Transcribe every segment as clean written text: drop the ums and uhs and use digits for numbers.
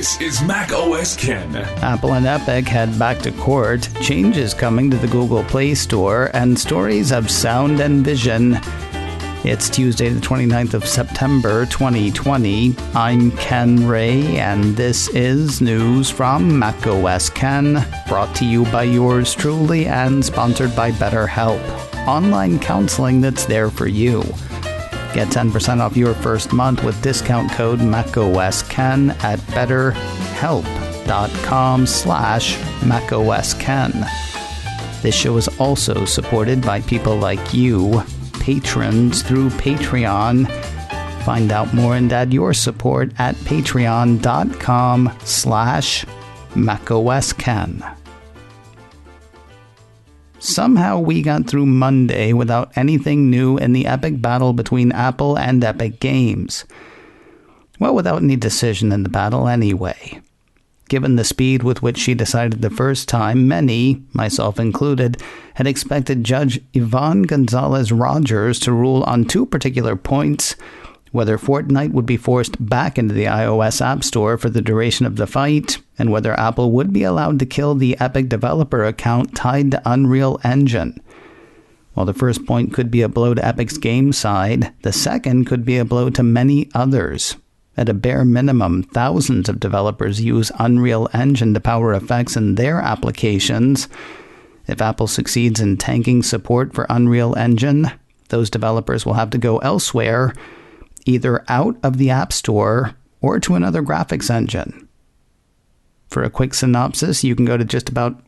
This is Mac OS Ken. Apple and Epic head back to court, changes coming to the Google Play Store, and stories of sound and vision. It's Tuesday, the 29th of September, 2020. I'm Ken Ray, and this is news from Mac OS Ken, brought to you by yours truly and sponsored by BetterHelp, online counseling that's there for you. Get 10% off your first month with discount code MacOSKen at betterhelp.com/MacOSKen. This show is also supported by people like you, patrons through Patreon. Find out more and add your support at patreon.com/MacOSKen. Somehow we got through Monday without anything new in the epic battle between Apple and Epic Games. Well, without any decision in the battle anyway. Given the speed with which she decided the first time, many, myself included, had expected Judge Yvonne Gonzalez-Rogers to rule on two particular points: whether Fortnite would be forced back into the iOS App Store for the duration of the fight, and whether Apple would be allowed to kill the Epic developer account tied to Unreal Engine. While the first point could be a blow to Epic's game side, the second could be a blow to many others. At a bare minimum, thousands of developers use Unreal Engine to power effects in their applications. If Apple succeeds in tanking support for Unreal Engine, those developers will have to go elsewhere, either out of the App Store or to another graphics engine. For a quick synopsis, you can go to just about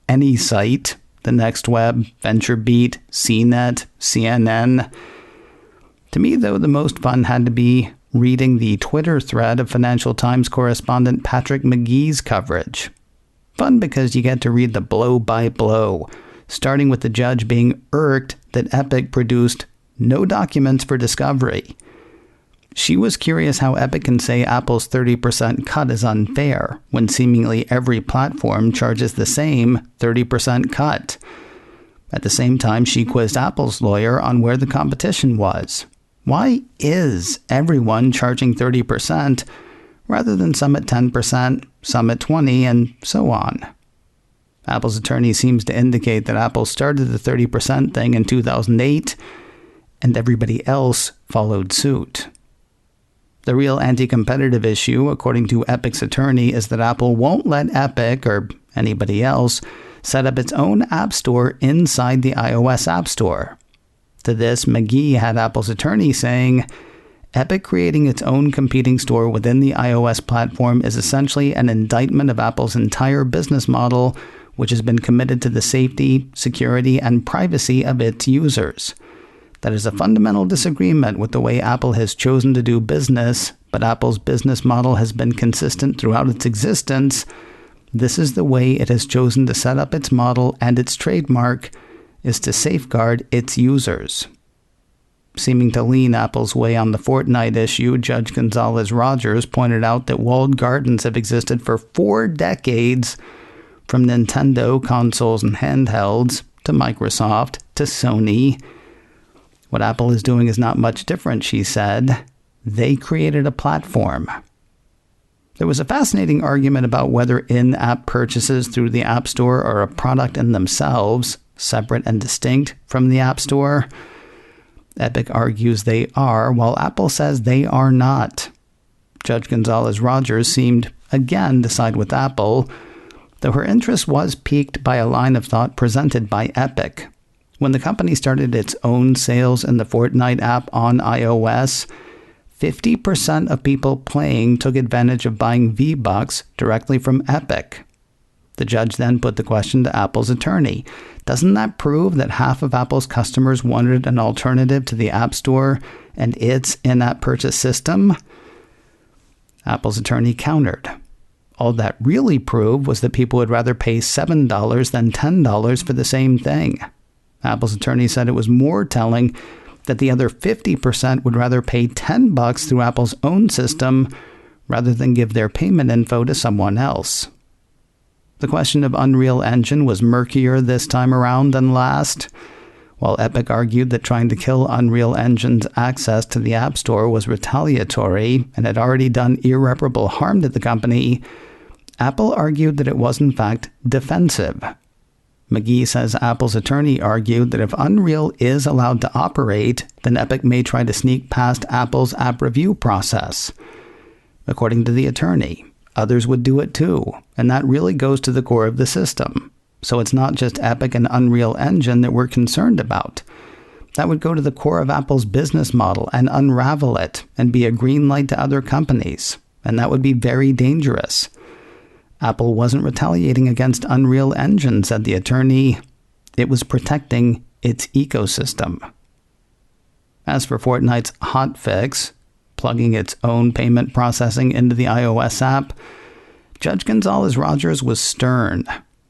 any site, the Next Web, VentureBeat, CNET, CNN. To me, though, the most fun had to be reading the Twitter thread of Financial Times correspondent Patrick McGee's coverage. Fun because you get to read the blow by blow, starting with the judge being irked that Epic produced no documents for discovery. She was curious how Epic can say Apple's 30% cut is unfair when seemingly every platform charges the same 30% cut. At the same time, she quizzed Apple's lawyer on where the competition was. Why is everyone charging 30% rather than some at 10%, some at 20%, and so on? Apple's attorney seems to indicate that Apple started the 30% thing in 2008, and everybody else followed suit. The real anti-competitive issue, according to Epic's attorney, is that Apple won't let Epic, or anybody else, set up its own app store inside the iOS App Store. To this, McGee had Apple's attorney saying, Epic creating its own competing store within the iOS platform is essentially an indictment of Apple's entire business model, which has been committed to the safety, security, and privacy of its users. That is a fundamental disagreement with the way Apple has chosen to do business, but Apple's business model has been consistent throughout its existence. This is the way it has chosen to set up its model, and its trademark is to safeguard its users. Seeming to lean Apple's way on the Fortnite issue, Judge Gonzalez-Rogers pointed out that walled gardens have existed for 4 decades, from Nintendo consoles and handhelds, to Microsoft, to Sony. What Apple is doing is not much different, she said. They created a platform. There was a fascinating argument about whether in-app purchases through the App Store are a product in themselves, separate and distinct from the App Store. Epic argues they are, while Apple says they are not. Judge Gonzalez-Rogers seemed, again, to side with Apple, though her interest was piqued by a line of thought presented by Epic. When the company started its own sales in the Fortnite app on iOS, 50% of people playing took advantage of buying V-Bucks directly from Epic. The judge then put the question to Apple's attorney. Doesn't that prove that half of Apple's customers wanted an alternative to the App Store and its in-app purchase system? Apple's attorney countered. All that really proved was that people would rather pay $7 than $10 for the same thing. Apple's attorney said it was more telling that the other 50% would rather pay $10 through Apple's own system rather than give their payment info to someone else. The question of Unreal Engine was murkier this time around than last. While Epic argued that trying to kill Unreal Engine's access to the App Store was retaliatory and had already done irreparable harm to the company, Apple argued that it was in fact defensive. McGee says Apple's attorney argued that if Unreal is allowed to operate, then Epic may try to sneak past Apple's app review process. According to the attorney, others would do it too, and that really goes to the core of the system. So it's not just Epic and Unreal Engine that we're concerned about. That would go to the core of Apple's business model and unravel it and be a green light to other companies, and that would be very dangerous. Apple wasn't retaliating against Unreal Engine, said the attorney. It was protecting its ecosystem. As for Fortnite's hotfix, plugging its own payment processing into the iOS app, Judge Gonzalez-Rogers was stern,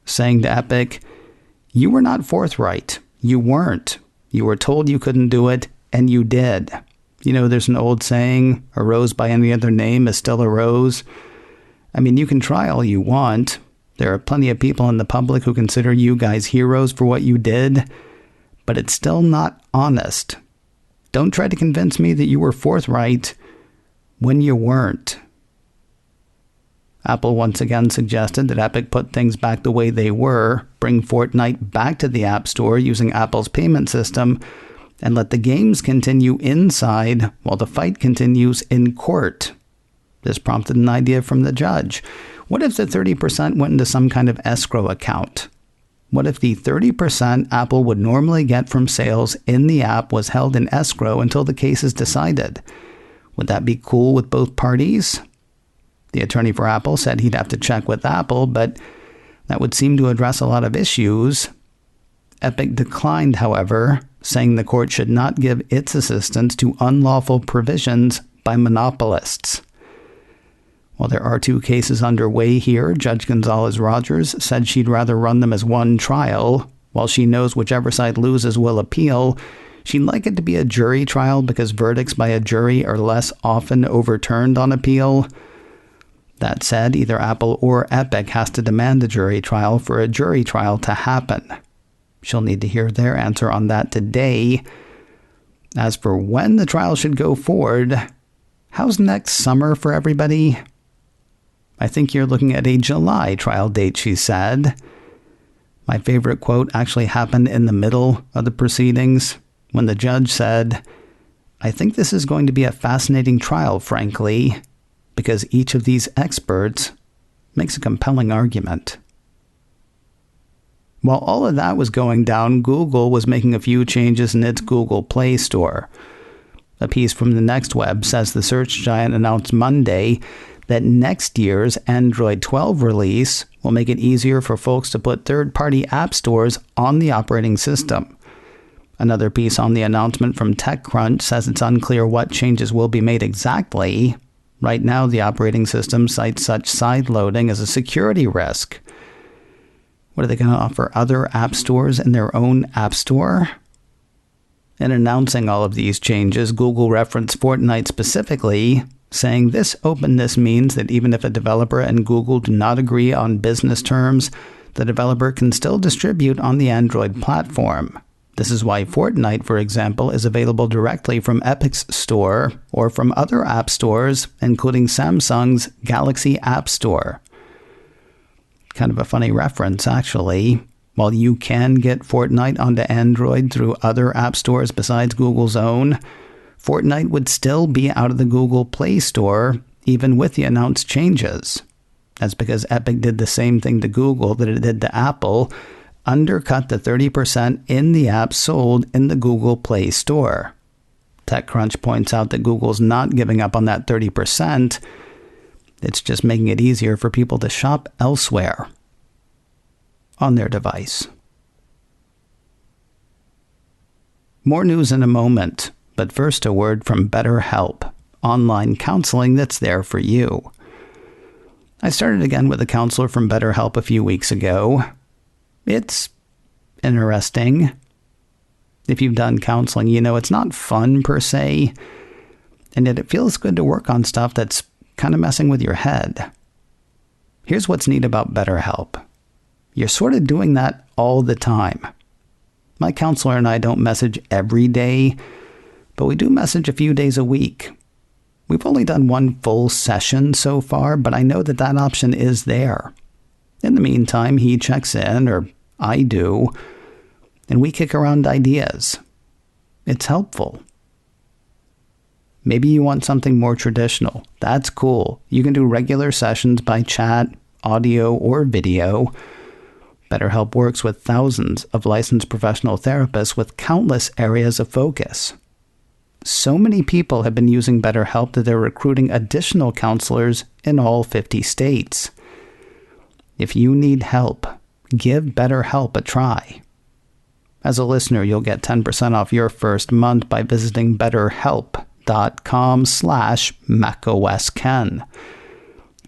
saying to Epic, "You were not forthright. You weren't. You were told you couldn't do it, and you did. You know, there's an old saying, a rose by any other name is still a rose. I mean, you can try all you want. There are plenty of people in the public who consider you guys heroes for what you did, but it's still not honest. Don't try to convince me that you were forthright when you weren't." Apple once again suggested that Epic put things back the way they were, bring Fortnite back to the App Store using Apple's payment system, and let the games continue inside while the fight continues in court. This prompted an idea from the judge. What if the 30% went into some kind of escrow account? What if the 30% Apple would normally get from sales in the app was held in escrow until the case is decided? Would that be cool with both parties? The attorney for Apple said he'd have to check with Apple, but that would seem to address a lot of issues. Epic declined, however, saying the court should not give its assistance to unlawful provisions by monopolists. While there are 2 cases underway here, Judge Gonzalez-Rogers said she'd rather run them as one trial. While she knows whichever side loses will appeal, she'd like it to be a jury trial because verdicts by a jury are less often overturned on appeal. That said, either Apple or Epic has to demand a jury trial for a jury trial to happen. She'll need to hear their answer on that today. As for when the trial should go forward, how's next summer for everybody? I think you're looking at a July trial date, she said. My favorite quote actually happened in the middle of the proceedings when the judge said, "I think this is going to be a fascinating trial, frankly, because each of these experts makes a compelling argument." While all of that was going down, Google was making a few changes in its Google Play Store. A piece from the Next Web says the search giant announced Monday that next year's Android 12 release will make it easier for folks to put third-party app stores on the operating system. Another piece on the announcement from TechCrunch says it's unclear what changes will be made exactly. Right now, the operating system cites such side-loading as a security risk. What are they going to offer other app stores in their own app store? In announcing all of these changes, Google referenced Fortnite specifically, saying this openness means that even if a developer and Google do not agree on business terms, the developer can still distribute on the Android platform. This is why Fortnite, for example, is available directly from Epic's store or from other app stores, including Samsung's Galaxy App Store. Kind of a funny reference, actually. While you can get Fortnite onto Android through other app stores besides Google's own, Fortnite would still be out of the Google Play Store, even with the announced changes. That's because Epic did the same thing to Google that it did to Apple, undercut the 30% in the app sold in the Google Play Store. TechCrunch points out that Google's not giving up on that 30%. It's just making it easier for people to shop elsewhere on their device. More news in a moment, but first a word from BetterHelp, online counseling that's there for you. I started again with a counselor from BetterHelp a few weeks ago. It's interesting. If you've done counseling, you know it's not fun per se, and yet it feels good to work on stuff that's kind of messing with your head. Here's what's neat about BetterHelp. You're sort of doing that all the time. My counselor and I don't message every day, but we do message a few days a week. We've only done one full session so far, but I know that that option is there. In the meantime, he checks in, or I do, and we kick around ideas. It's helpful. Maybe you want something more traditional. That's cool. You can do regular sessions by chat, audio, or video. BetterHelp works with thousands of licensed professional therapists with countless areas of focus. So many people have been using BetterHelp that they're recruiting additional counselors in all 50 states. If you need help, give BetterHelp a try. As a listener, you'll get 10% off your first month by visiting betterhelp.com/macosken.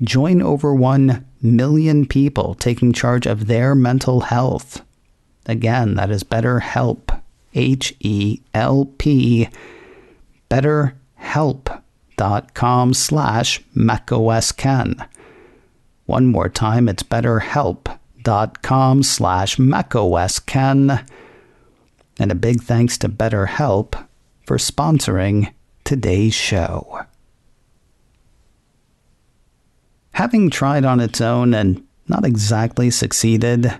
Join over 1 million people taking charge of their mental health. Again, that is BetterHelp, H-E-L-P, betterhelp.com/macosken. One more time, it's betterhelp.com/macosken. And a big thanks to BetterHelp for sponsoring today's show. Having tried on its own and not exactly succeeded,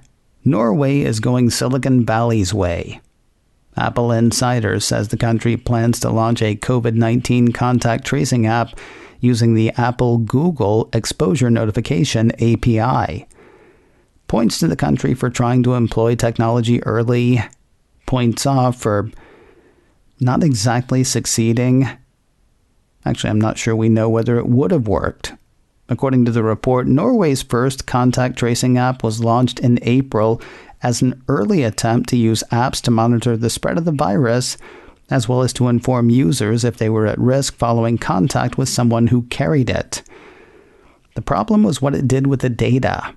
Norway is going Silicon Valley's way. Apple Insider says the country plans to launch a COVID-19 contact tracing app using the Apple-Google Exposure Notification API. Points to the country for trying to employ technology early, points off for not exactly succeeding. Actually, I'm not sure we know whether it would have worked. According to the report, Norway's first contact tracing app was launched in April as an early attempt to use apps to monitor the spread of the virus, as well as to inform users if they were at risk following contact with someone who carried it. The problem was what it did with the data.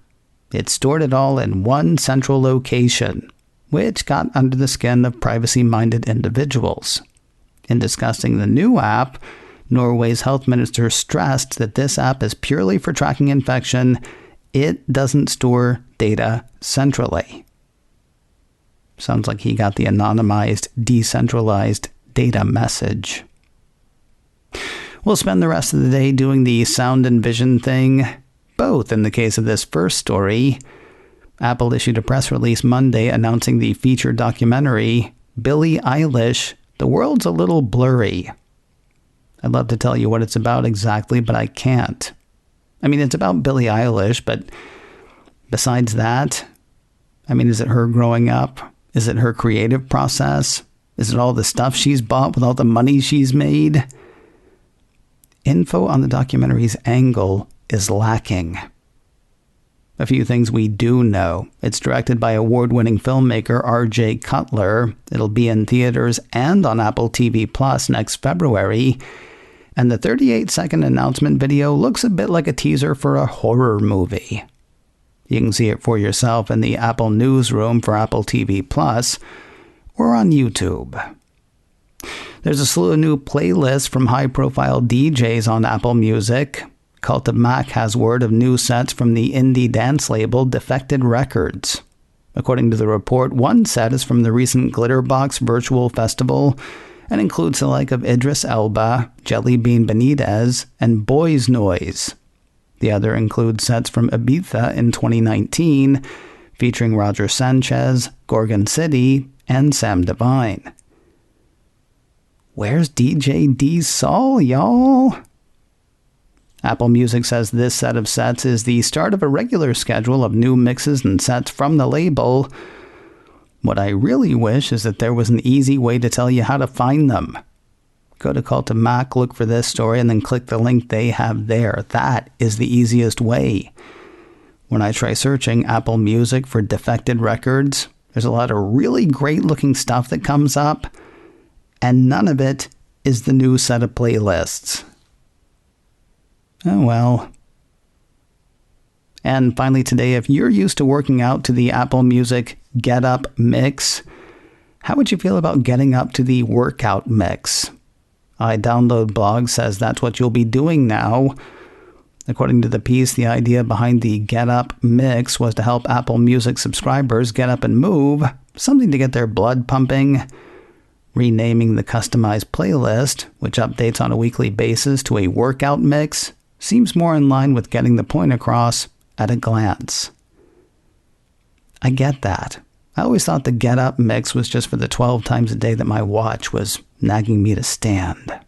It stored it all in one central location, which got under the skin of privacy-minded individuals. In discussing the new app, Norway's health minister stressed that this app is purely for tracking infection. It doesn't store data centrally. Sounds like he got the anonymized, decentralized data message. We'll spend the rest of the day doing the sound and vision thing, both in the case of this first story. Apple issued a press release Monday announcing the feature documentary, Billie, Eilish, The World's a Little Blurry. I'd love to tell you what it's about exactly, but I can't. I mean, it's about Billie Eilish, but besides that, I mean, is it her growing up? Is it her creative process? Is it all the stuff she's bought with all the money she's made? Info on the documentary's angle is lacking. A few things we do know. It's directed by award-winning filmmaker R.J. Cutler. It'll be in theaters and on Apple TV Plus next February. And the 38-second announcement video looks a bit like a teaser for a horror movie. You can see it for yourself in the Apple newsroom for Apple TV Plus or on YouTube. There's a slew of new playlists from high-profile DJs on Apple Music. Cult of Mac has word of new sets from the indie dance label Defected Records. According to the report, one set is from the recent Glitterbox Virtual Festival and includes the like of Idris Elba, Jelly Bean Benitez, and Boys Noise. The other includes sets from Ibiza in 2019, featuring Roger Sanchez, Gorgon City, and Sam Divine. Where's DJ D-Sol, y'all? Apple Music says this set of sets is the start of a regular schedule of new mixes and sets from the label. What I really wish is that there was an easy way to tell you how to find them. Go to Cult of Mac, look for this story, and then click the link they have there. That is the easiest way. When I try searching Apple Music for Defected Records, there's a lot of really great-looking stuff that comes up, and none of it is the new set of playlists. Oh well. And finally today, if you're used to working out to the Apple Music Get Up mix, how would you feel about getting up to the workout mix? iDownload blog says that's what you'll be doing now. According to the piece, the idea behind the Get Up mix was to help Apple Music subscribers get up and move something to get their blood pumping. Renaming the customized playlist, which updates on a weekly basis, to a workout mix seems more in line with getting the point across at a glance. I get that. I always thought the Get Up mix was just for the 12 times a day that my watch was nagging me to stand.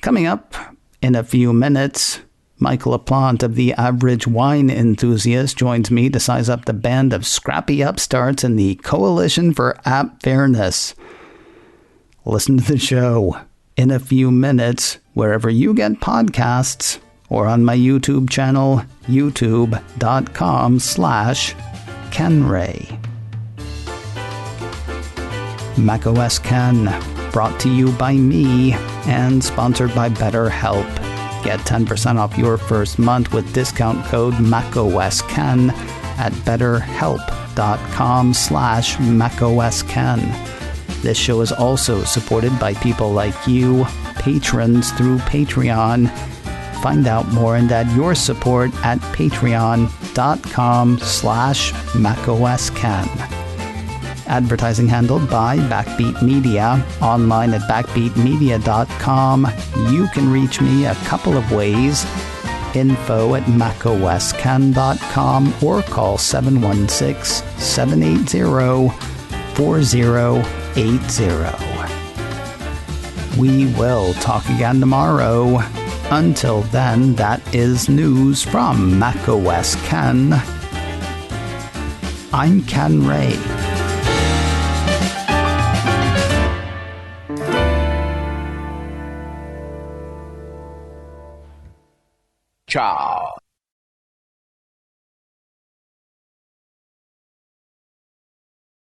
Coming up in a few minutes, Michael LaPlante of the Average Wine Enthusiast joins me to size up the band of scrappy upstarts in the Coalition for App Fairness. Listen to the show in a few minutes, wherever you get podcasts, or on my YouTube channel, youtube.com/KenRay. macOS Ken, brought to you by me and sponsored by BetterHelp. Get 10% off your first month with discount code macOSKen at betterhelp.com/macOSKen. This show is also supported by people like you, patrons through Patreon. Find out more and add your support at patreon.com/macOSKen. Advertising handled by Backbeat Media, online at backbeatmedia.com. You can reach me a couple of ways. info@macosken.com or call 716-780-4080. We will talk again tomorrow. Until then, that is news from macOS Ken. I'm Ken Ray. Ciao.